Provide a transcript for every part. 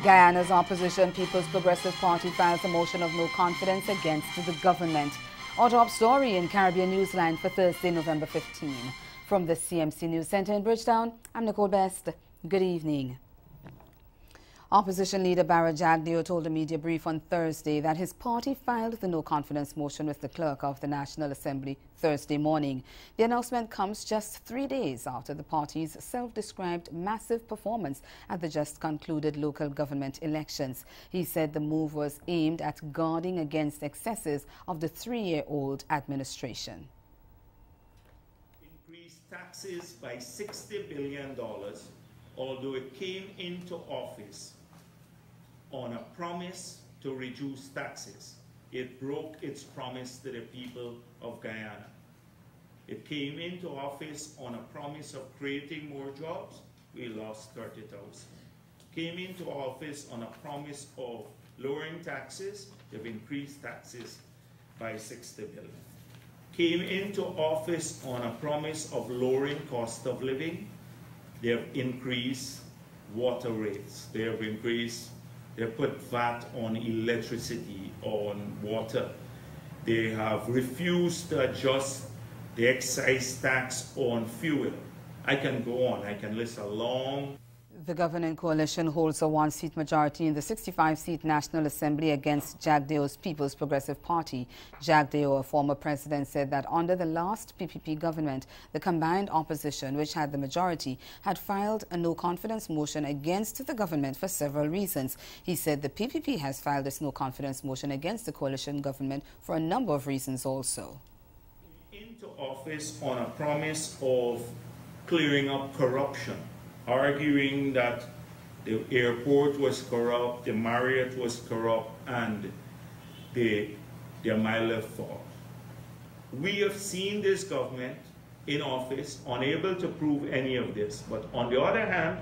Guyana's opposition People's Progressive Party files a motion of no confidence against the government. Our top story in Caribbean Newsline for Thursday, November 15. From the CMC News Center in Bridgetown, I'm Nicole Best. Good evening. Opposition leader Barra Jagdeo told a media brief on Thursday that his party filed the no-confidence motion with the clerk of the National Assembly Thursday morning. The announcement comes just 3 days after the party's self-described massive performance at the just concluded local government elections. He said the move was aimed at guarding against excesses of the 3-year-old administration. Increased taxes by $60 billion, although it came into office on a promise to reduce taxes. It broke its promise to the people of Guyana. It came into office on a promise of creating more jobs. We lost 30,000. Came into office on a promise of lowering taxes. They've increased taxes by $60 billion. Came into office on a promise of lowering cost of living. They have increased water rates. They put VAT on electricity, on water. They have refused to adjust the excise tax on fuel. I can go on, I can list a long. The governing coalition holds a 1-seat majority in the 65-seat National Assembly against Jagdeo's People's Progressive Party. Jagdeo, a former president, said that under the last PPP government, the combined opposition, which had the majority, had filed a no-confidence motion against the government for several reasons. He said the PPP has filed its no-confidence motion against the coalition government for a number of reasons also. Into office on a promise of clearing up corruption, arguing that the airport was corrupt, the Marriott was corrupt, and the Mile Falls. We have seen this government in office unable to prove any of this, but on the other hand,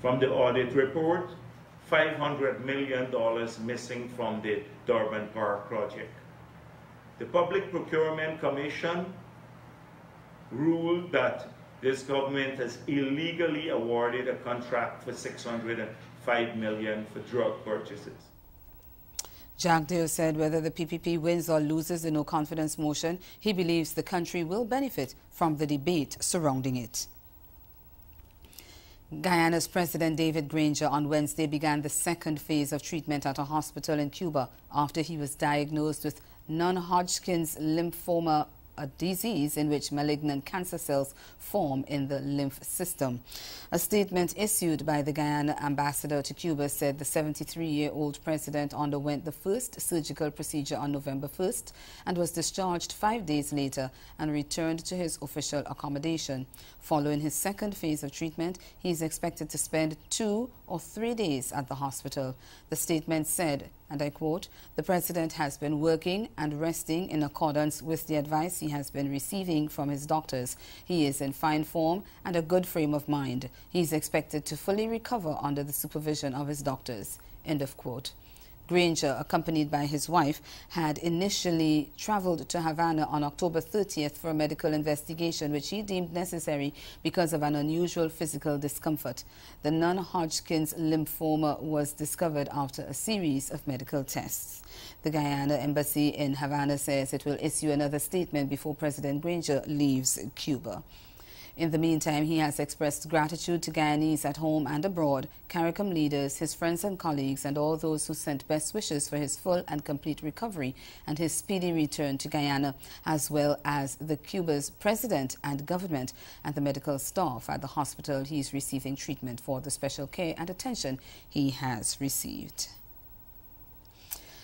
from the audit report, $500 million missing from the Durban Park project. The Public Procurement Commission ruled that this government has illegally awarded a contract for $605 million for drug purchases. Jagdeo said whether the PPP wins or loses the no-confidence motion, he believes the country will benefit from the debate surrounding it. Guyana's President David Granger on Wednesday began the second phase of treatment at a hospital in Cuba after he was diagnosed with non-Hodgkin's lymphoma, a disease in which malignant cancer cells form in the lymph system. A statement issued by the Guyana ambassador to Cuba said the 73-year-old president underwent the first surgical procedure on November 1st and was discharged 5 days later and returned to his official accommodation. Following his second phase of treatment, he is expected to spend 2 or 3 days at the hospital. The statement said, and I quote, "The president has been working and resting in accordance with the advice he has been receiving from his doctors. He is in fine form and a good frame of mind. He is expected to fully recover under the supervision of his doctors." End of quote. Granger, accompanied by his wife, had initially traveled to Havana on October 30th for a medical investigation, which he deemed necessary because of an unusual physical discomfort. The non-Hodgkin's lymphoma was discovered after a series of medical tests. The Guyana embassy in Havana says it will issue another statement before President Granger leaves Cuba. In the meantime, he has expressed gratitude to Guyanese at home and abroad, CARICOM leaders, his friends and colleagues, and all those who sent best wishes for his full and complete recovery and his speedy return to Guyana, as well as the Cuba's president and government and the medical staff at the hospital he is receiving treatment for the special care and attention he has received.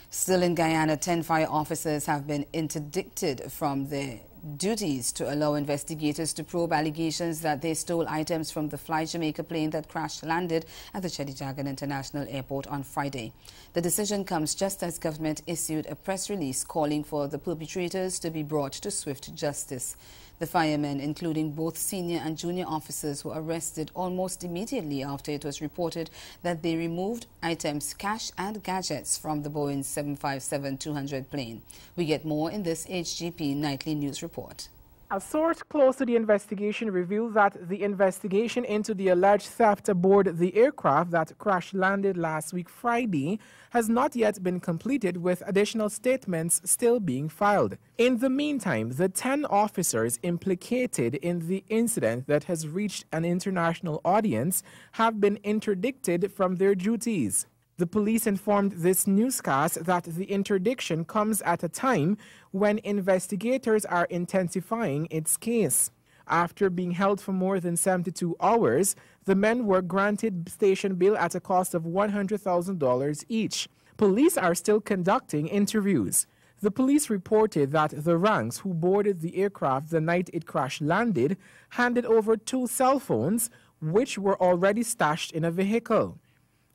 Still in Guyana, 10 fire officers have been interdicted from their duties to allow investigators to probe allegations that they stole items from the Fly Jamaica plane that crash-landed at the Chedijagan International Airport on Friday. The decision comes just as government issued a press release calling for the perpetrators to be brought to swift justice. The firemen, including both senior and junior officers, were arrested almost immediately after it was reported that they removed items, cash and gadgets from the Boeing 757-200 plane. We get more in this HGP Nightly News report. A source close to the investigation revealed that the investigation into the alleged theft aboard the aircraft that crash-landed last week Friday has not yet been completed, with additional statements still being filed. In the meantime, the 10 officers implicated in the incident that has reached an international audience have been interdicted from their duties. The police informed this newscast that the interdiction comes at a time when investigators are intensifying its case. After being held for more than 72 hours, the men were granted station bail at a cost of $100,000 each. Police are still conducting interviews. The police reported that the ranks who boarded the aircraft the night it crash-landed handed over 2 cell phones, which were already stashed in a vehicle.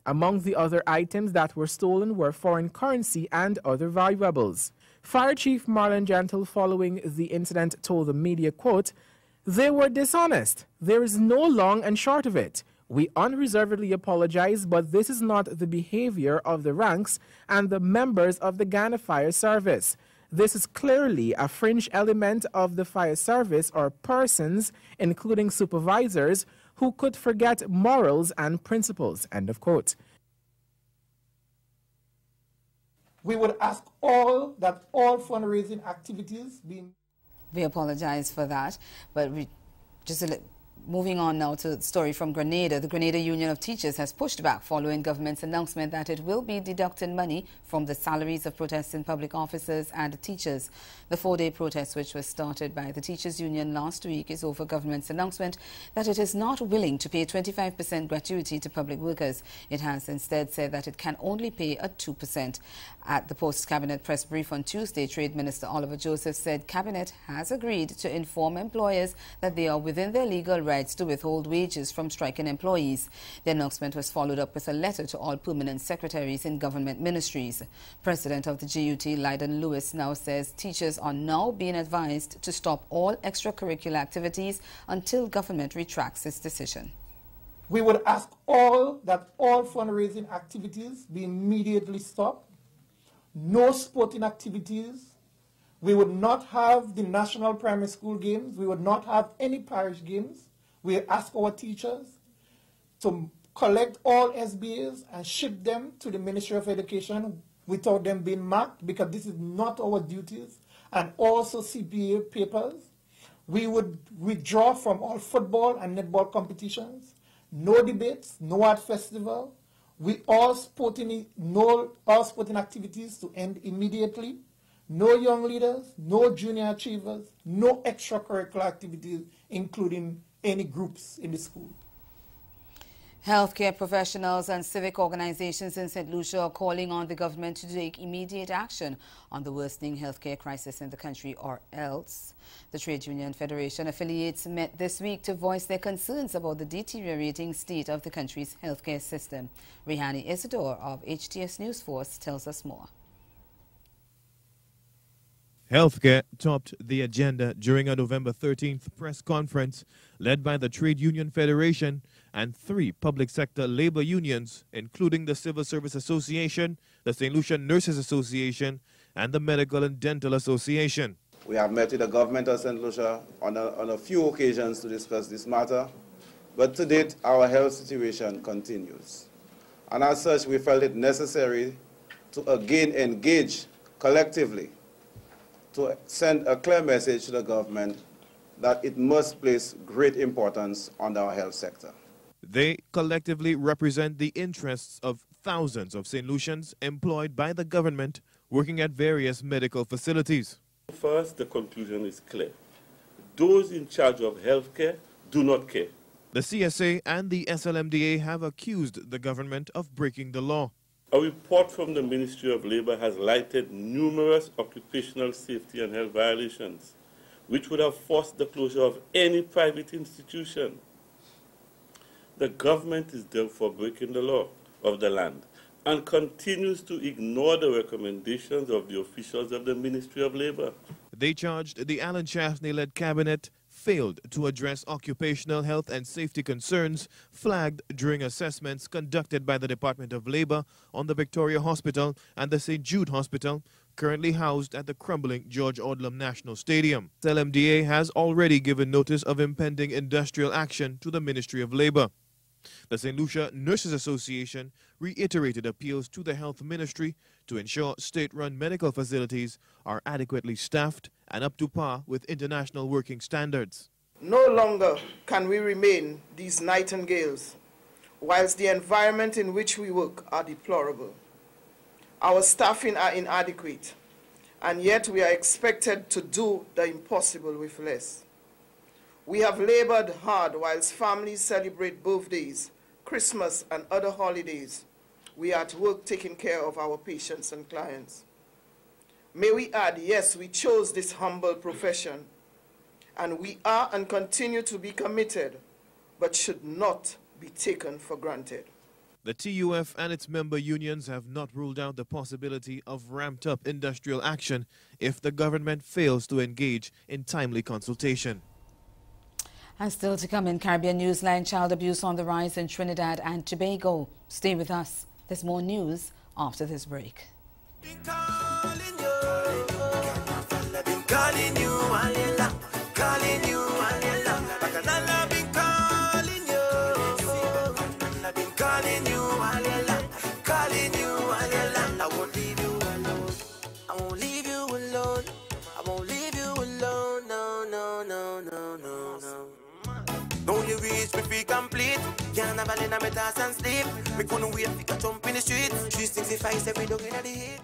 Among the other items that were stolen were foreign currency and other valuables. Fire Chief Marlon Gentle, following the incident, told the media, quote, "They were dishonest. There is no long and short of it. We unreservedly apologize, but this is not the behavior of the ranks and the members of the Ghana Fire Service. This is clearly a fringe element of the fire service or persons, including supervisors, who could forget morals and principles," end of quote. We would ask all fundraising activities being... We apologize for that, but moving on now to the story from Grenada. The Grenada Union of Teachers has pushed back following government's announcement that it will be deducting money from the salaries of protesting public officers and teachers. The 4-day protest, which was started by the Teachers Union last week, is over government's announcement that it is not willing to pay 25% gratuity to public workers. It has instead said that it can only pay a 2%. At the post-cabinet press brief on Tuesday, Trade Minister Oliver Joseph said Cabinet has agreed to inform employers that they are within their legal rights to withhold wages from striking employees. The announcement was followed up with a letter to all permanent secretaries in government ministries. President of the GUT, Lyden Lewis, now says teachers are now being advised to stop all extracurricular activities until government retracts its decision. We would ask all fundraising activities be immediately stopped. No sporting activities. We would not have the National Primary School Games. We would not have any parish games. We ask our teachers to collect all SBAs and ship them to the Ministry of Education without them being marked, because this is not our duties, and also CPA papers. We would withdraw from all football and netball competitions. No debates, no art festival. All sporting activities to end immediately. No young leaders, no junior achievers, no extracurricular activities, including any groups in the school. Healthcare professionals and civic organizations in St. Lucia are calling on the government to take immediate action on the worsening healthcare crisis in the country, or else. The Trade Union Federation affiliates met this week to voice their concerns about the deteriorating state of the country's healthcare system. Rehani Isidore of HTS News Force tells us more. Healthcare topped the agenda during a November 13th press conference led by the Trade Union Federation and 3 public sector labor unions, including the Civil Service Association, the St. Lucia Nurses Association, and the Medical and Dental Association. We have met with the government of St. Lucia on a few occasions to discuss this matter, but to date our health situation continues. And as such, we felt it necessary to again engage collectively to send a clear message to the government that it must place great importance on our health sector. They collectively represent the interests of thousands of St. Lucians employed by the government working at various medical facilities. First, the conclusion is clear. Those in charge of healthcare do not care. The CSA and the SLMDA have accused the government of breaking the law. A report from the Ministry of Labour has lighted numerous occupational safety and health violations, which would have forced the closure of any private institution. The government is therefore breaking the law of the land and continues to ignore the recommendations of the officials of the Ministry of Labour. They charged the Alan Chaffney-led cabinet failed to address occupational health and safety concerns flagged during assessments conducted by the Department of Labour on the Victoria Hospital and the St. Jude Hospital, currently housed at the crumbling George Odlum National Stadium. LMDA has already given notice of impending industrial action to the Ministry of Labor. The St. Lucia Nurses Association reiterated appeals to the Health Ministry to ensure state-run medical facilities are adequately staffed and up to par with international working standards. No longer can we remain these nightingales, whilst the environment in which we work are deplorable. Our staffing are inadequate, and yet we are expected to do the impossible with less. We have labored hard whilst families celebrate birthdays, Christmas, and other holidays. We are at work taking care of our patients and clients. May we add, yes, we chose this humble profession, and we are and continue to be committed, but should not be taken for granted. The TUF and its member unions have not ruled out the possibility of ramped-up industrial action if the government fails to engage in timely consultation. And still to come in Caribbean Newsline, child abuse on the rise in Trinidad and Tobago. Stay with us. There's more news after this break. Complete, can't have a lena me toss and sleep. Me couldn't wait to jump in the street. 365 every dog in the heat.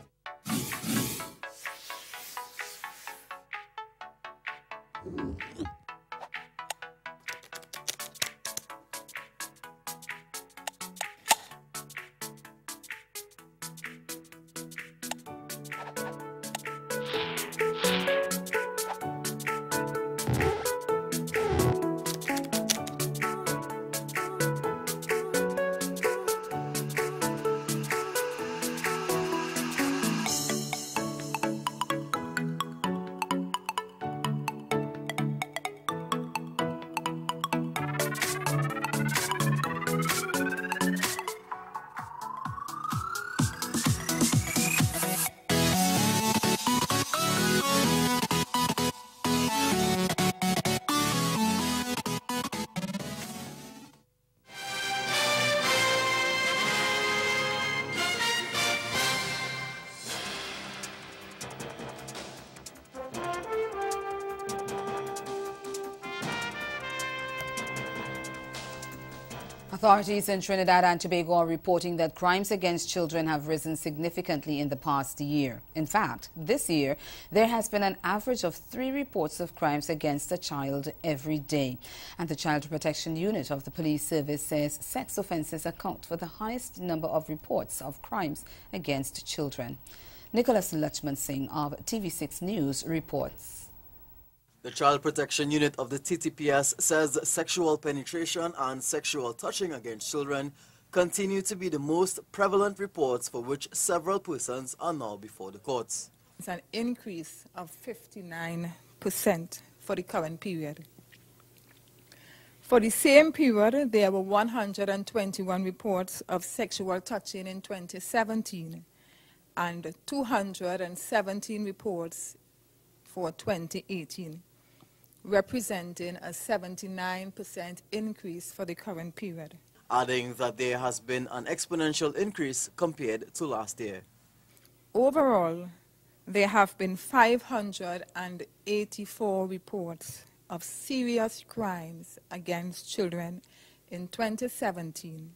Authorities in Trinidad and Tobago are reporting that crimes against children have risen significantly in the past year. In fact, this year, there has been an average of 3 reports of crimes against a child every day. And the Child Protection Unit of the Police Service says sex offences account for the highest number of reports of crimes against children. Nicholas Lachman Singh of TV6 News reports. The Child Protection Unit of the TTPS says sexual penetration and sexual touching against children continue to be the most prevalent reports for which several persons are now before the courts. It's an increase of 59% for the current period. For the same period, there were 121 reports of sexual touching in 2017 and 217 reports for 2018. Representing a 79% increase for the current period. Adding that there has been an exponential increase compared to last year. Overall, there have been 584 reports of serious crimes against children in 2017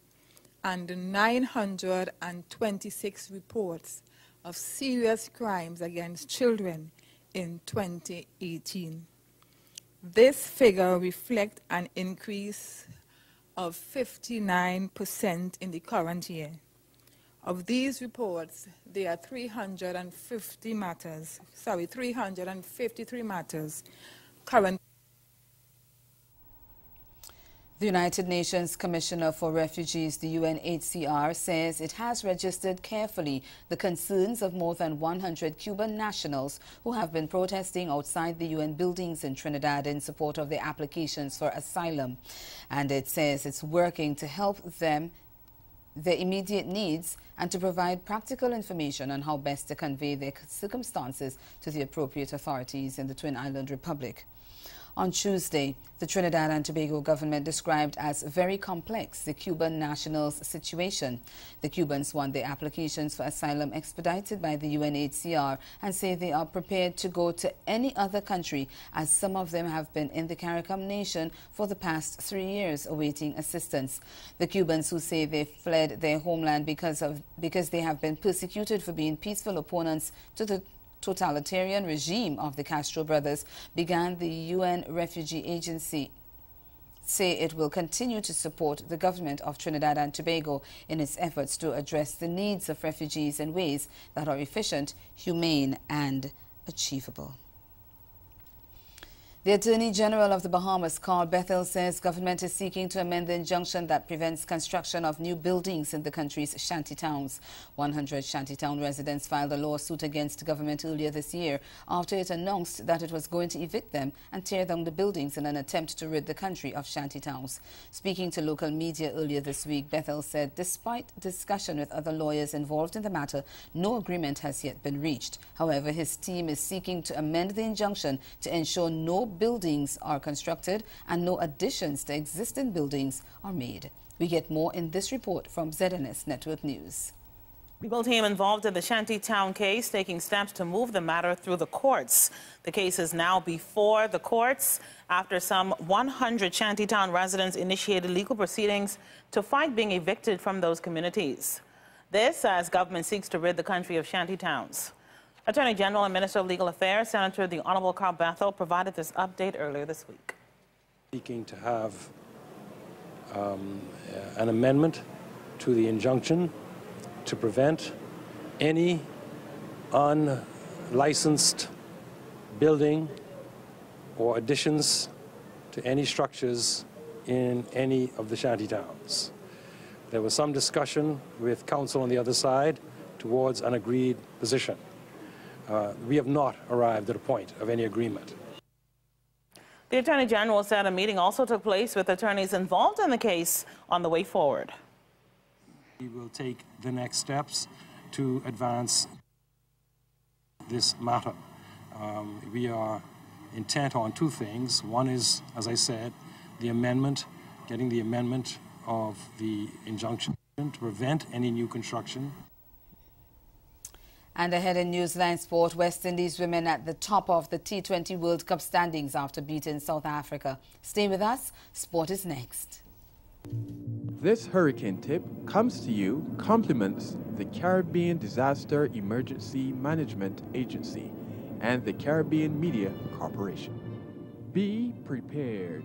and 926 reports of serious crimes against children in 2018. This figure reflects an increase of 59% in the current year. Of these reports, there are 353 matters currently. The United Nations Commissioner for Refugees, the UNHCR, says it has registered carefully the concerns of more than 100 Cuban nationals who have been protesting outside the UN buildings in Trinidad in support of their applications for asylum. And it says it's working to help them their immediate needs and to provide practical information on how best to convey their circumstances to the appropriate authorities in the Twin Island Republic. On Tuesday, the Trinidad and Tobago government described as very complex the Cuban nationals' situation. The Cubans want their applications for asylum expedited by the UNHCR and say they are prepared to go to any other country, as some of them have been in the CARICOM nation for the past 3 years awaiting assistance. The Cubans, who say they fled their homeland because they have been persecuted for being peaceful opponents to the totalitarian regime of the Castro brothers, began the UN Refugee Agency, say it will continue to support the government of Trinidad and Tobago in its efforts to address the needs of refugees in ways that are efficient, humane and achievable. The Attorney General of the Bahamas, Carl Bethel, says government is seeking to amend the injunction that prevents construction of new buildings in the country's shantytowns. 100 shantytown residents filed a lawsuit against government earlier this year after it announced that it was going to evict them and tear down the buildings in an attempt to rid the country of shantytowns. Speaking to local media earlier this week, Bethel said despite discussion with other lawyers involved in the matter, no agreement has yet been reached. However, his team is seeking to amend the injunction to ensure no buildings are constructed and no additions to existing buildings are made. We get more in this report from ZNS Network News. Legal team involved in the Shantytown case taking steps to move the matter through the courts. The case is now before the courts after some 100 Shantytown residents initiated legal proceedings to fight being evicted from those communities. This as government seeks to rid the country of shantytowns. Attorney General and Minister of Legal Affairs, Senator the Honorable Carl Bethel, provided this update earlier this week. Seeking to have an amendment to the injunction to prevent any unlicensed building or additions to any structures in any of the shantytowns. There was some discussion with counsel on the other side towards an agreed position. We have not arrived at a point of any agreement. The Attorney General said a meeting also took place with attorneys involved in the case on the way forward. We will take the next steps to advance this matter. We are intent on two things. One is, as I said, the amendment, getting the amendment of the injunction to prevent any new construction. And ahead in Newsline Sport, West Indies women at the top of the T20 World Cup standings after beating South Africa. Stay with us. Sport is next. This hurricane tip comes to you compliments the Caribbean Disaster Emergency Management Agency and the Caribbean Media Corporation. Be prepared.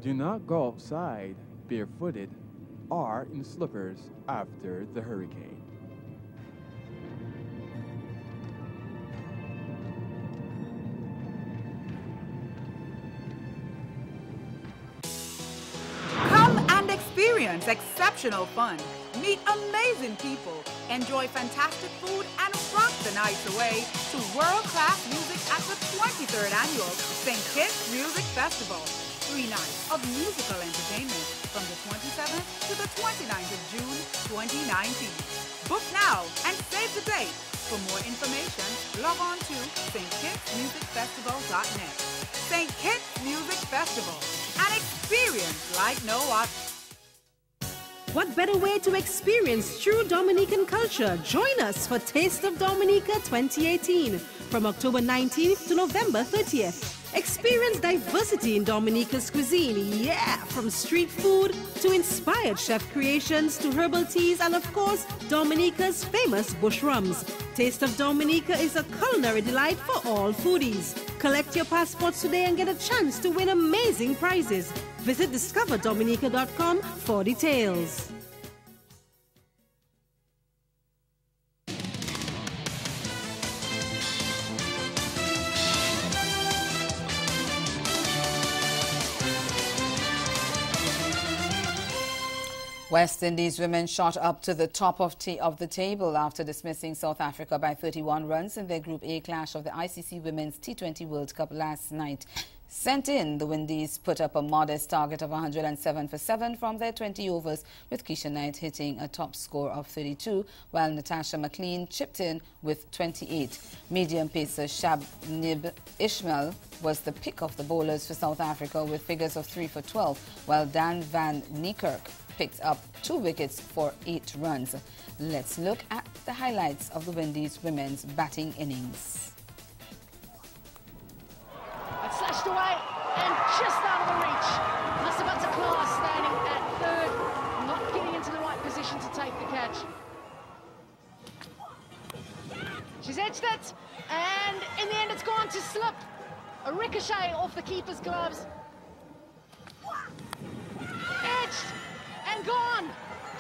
Do not go outside barefooted or in slippers after the hurricane. Experience exceptional fun, meet amazing people, enjoy fantastic food, and rock the nights away to world-class music at the 23rd Annual St. Kitts Music Festival. 3 nights of musical entertainment from the 27th to the 29th of June 2019. Book now and save the date. For more information, log on to stkittsmusicfestival.net. St. Kitts Music Festival, an experience like no other. What better way to experience true Dominican culture? Join us for Taste of Dominica 2018 from October 19th to November 30th. Experience diversity in Dominica's cuisine, from street food to inspired chef creations to herbal teas and of course, Dominica's famous bush rums. Taste of Dominica is a culinary delight for all foodies. Collect your passports today and get a chance to win amazing prizes. Visit discoverdominica.com for details. West Indies women shot up to the top of the table after dismissing South Africa by 31 runs in their Group A clash of the ICC Women's T20 World Cup last night. Sent in, the Windies put up a modest target of 107 for 7 from their 20 overs, with Keisha Knight hitting a top score of 32, while Natasha McLean chipped in with 28. Medium pacer Shabnib Ishmael was the pick of the bowlers for South Africa with figures of 3 for 12, while Dan van Niekerk picked up 2 wickets for 8 runs. Let's look at the highlights of the Windies women's batting innings. Slashed away and just out of the reach. Nasabata Class standing at third, not getting into the right position to take the catch. She's edged it, and in the end it's gone to slip. A ricochet off the keeper's gloves. Edged and gone.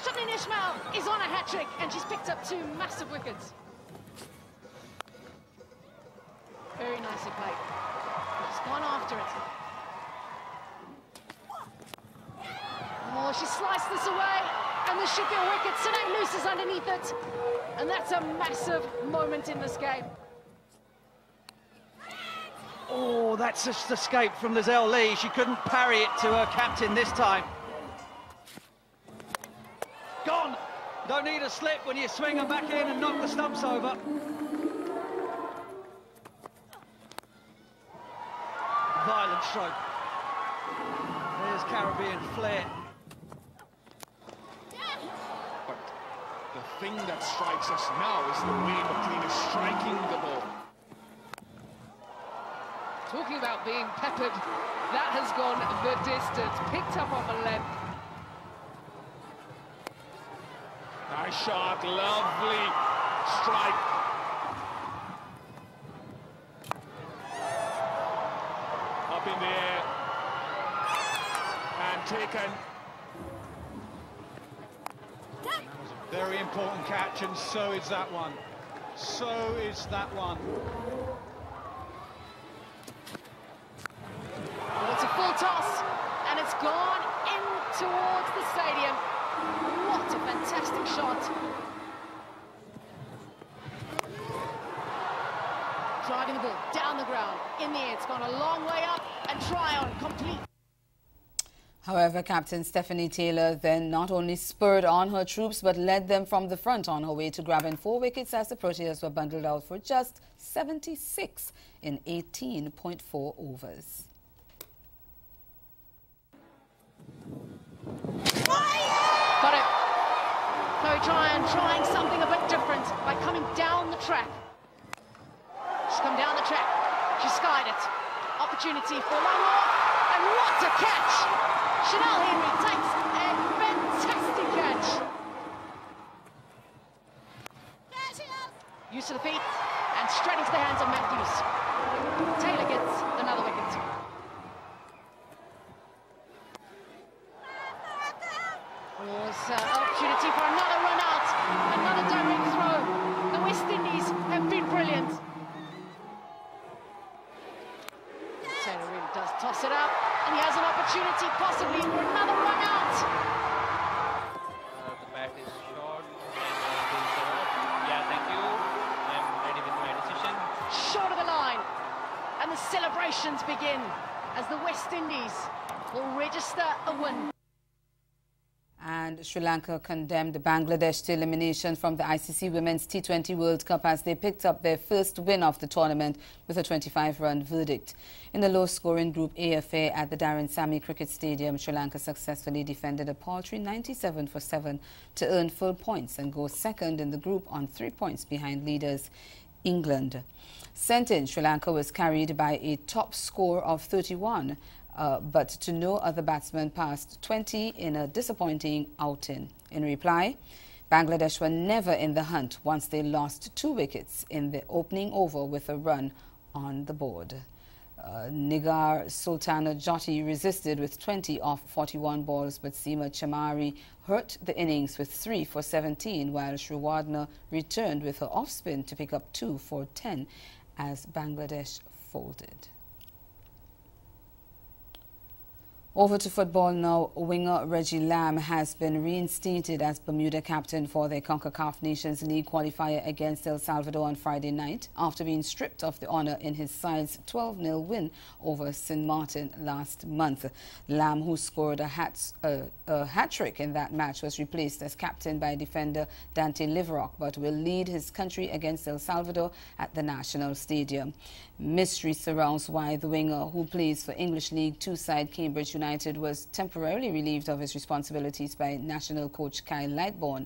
Shabnib Ishmael is on a hat-trick, and she's picked up 2 massive wickets. Very nicely played. She's gone after it. Oh, she sliced this away, and there should be a wicket. Sine Loose is underneath it, and that's a massive moment in this game. Oh, that's just escape from Lizelle Lee. She couldn't parry it to her captain this time. Gone. Don't need a slip when you swing them back in and knock the stumps over. Violent stroke. There's Caribbean flair. But the thing that strikes us now is the way McLean is striking the ball. Talking about being peppered, that has gone the distance. Picked up on the length. Nice shot, lovely strike. Up in the air and taken. That was a very important catch, and so is that one. So is that one. Well, it's a full toss, and it's gone in towards the stadium. What a fantastic shot. Driving the ball down the ground, in the air. It's gone a long way up, and try on complete. However, Captain Stephanie Taylor then not only spurred on her troops but led them from the front on her way to grabbing 4 wickets as the Proteas were bundled out for just 76 in 18.4 overs. Got it. Chloe Tryon trying something a bit different by coming down the track. She's come down the track. She skied it. Opportunity for one more. And what a catch! Chanel Henry takes a fantastic catch. Use of the feet and straight into the hands of Matthews. Taylor gets another wicket. Was an opportunity for another run out, another direct throw. The West Indies have been brilliant. Taylor really does toss it up, and he has an opportunity possibly for another run out. The bat is short, and yeah, thank you. I'm ready with my decision. Short of the line, and the celebrations begin as the West Indies will register a win. And Sri Lanka condemned Bangladesh to elimination from the ICC Women's T20 World Cup as they picked up their first win of the tournament with a 25-run verdict. In the low-scoring Group A affair at the Darren Sammy Cricket Stadium, Sri Lanka successfully defended a paltry 97 for 7 to earn full points and go second in the group on 3 points behind leaders England. Sent in, Sri Lanka was carried by a top score of 31. But to no other batsman passed 20 in a disappointing outing. In reply, Bangladesh were never in the hunt once they lost 2 wickets in the opening over with a run on the board. Nigar Sultana Jyoti resisted with 20 off 41 balls, but Seema Chamari hurt the innings with 3 for 17, while Sriwadna returned with her off-spin to pick up 2 for 10 as Bangladesh folded. Over to football now. Winger Reggie Lamb has been reinstated as Bermuda captain for their CONCACAF Nations League qualifier against El Salvador on Friday night after being stripped of the honor in his side's 12-0 win over St. Martin last month. Lamb, who scored a hat-trick in that match, was replaced as captain by defender Dante Liverock, but will lead his country against El Salvador at the National Stadium. Mystery surrounds why the winger, who plays for English League Two side Cambridge United, was temporarily relieved of his responsibilities by national coach Kyle Lightbourne.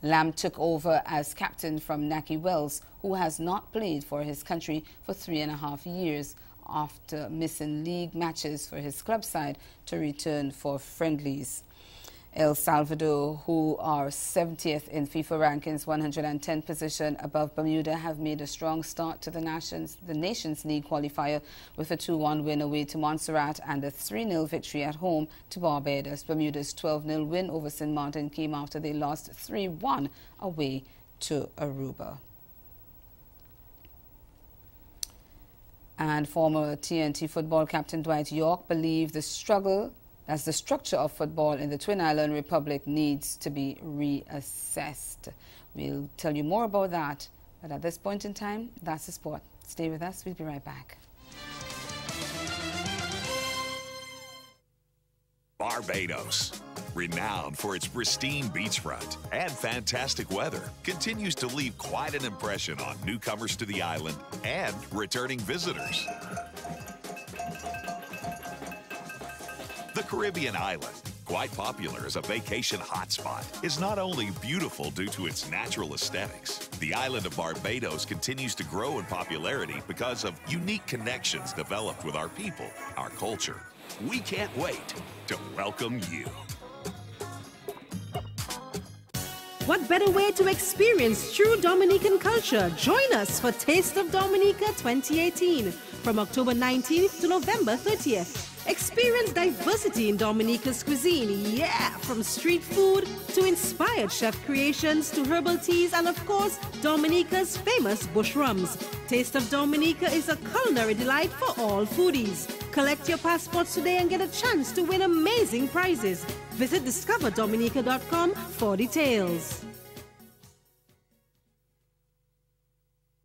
Lamb took over as captain from Naki Wells, who has not played for his country for 3.5 years after missing league matches for his club side to return for friendlies. El Salvador, who are 70th in FIFA rankings, 110th position above Bermuda, have made a strong start to the Nations League qualifier with a 2-1 win away to Montserrat and a 3-0 victory at home to Barbados. Bermuda's 12-0 win over St. Martin came after they lost 3-1 away to Aruba. And former TNT football captain Dwight York believed the structure of football in the Twin Island Republic needs to be reassessed. We'll tell you more about that, but at this point in time, that's the sport. Stay with us, we'll be right back. Barbados, renowned for its pristine beachfront and fantastic weather, continues to leave quite an impression on newcomers to the island and returning visitors. The Caribbean island, quite popular as a vacation hotspot, is not only beautiful due to its natural aesthetics. The island of Barbados continues to grow in popularity because of unique connections developed with our people, our culture. We can't wait to welcome you. What better way to experience true Dominican culture? Join us for Taste of Dominica 2018 from October 19th to November 30th. Experience diversity in Dominica's cuisine, yeah! From street food to inspired chef creations to herbal teas and, of course, Dominica's famous bush rums. Taste of Dominica is a culinary delight for all foodies. Collect your passports today and get a chance to win amazing prizes. Visit discoverdominica.com for details.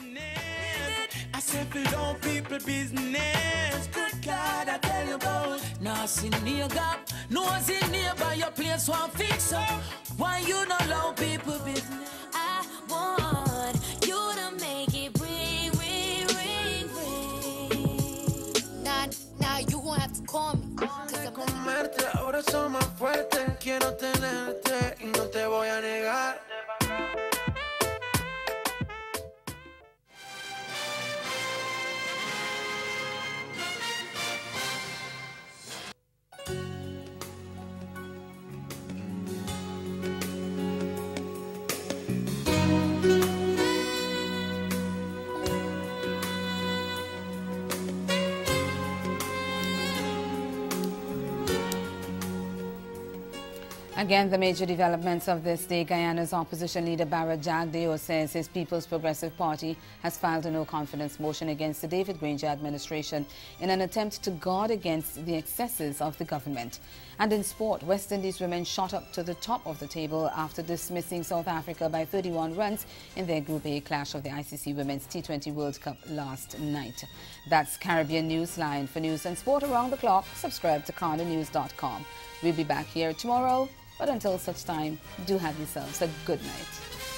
I said, below people business. Good God, I tell you about. Now, see nigga, no see neighbor, your place won't fix up. Why you not allow people business? I want you to make it ring, ring, ring, ring. Now you won't have to call me. Comerte, ahora soy más fuerte. Quiero tenerte y no te voy a negar. Again, the major developments of this day. Guyana's opposition leader Barra Jagdeo says his People's Progressive Party has filed a no-confidence motion against the David Granger administration in an attempt to guard against the excesses of the government. And in sport, West Indies women shot up to the top of the table after dismissing South Africa by 31 runs in their Group A clash of the ICC Women's T20 World Cup last night. That's Caribbean Newsline. For news and sport around the clock, subscribe to CarnaNews.com. We'll be back here tomorrow. But until such time, do have yourselves a good night.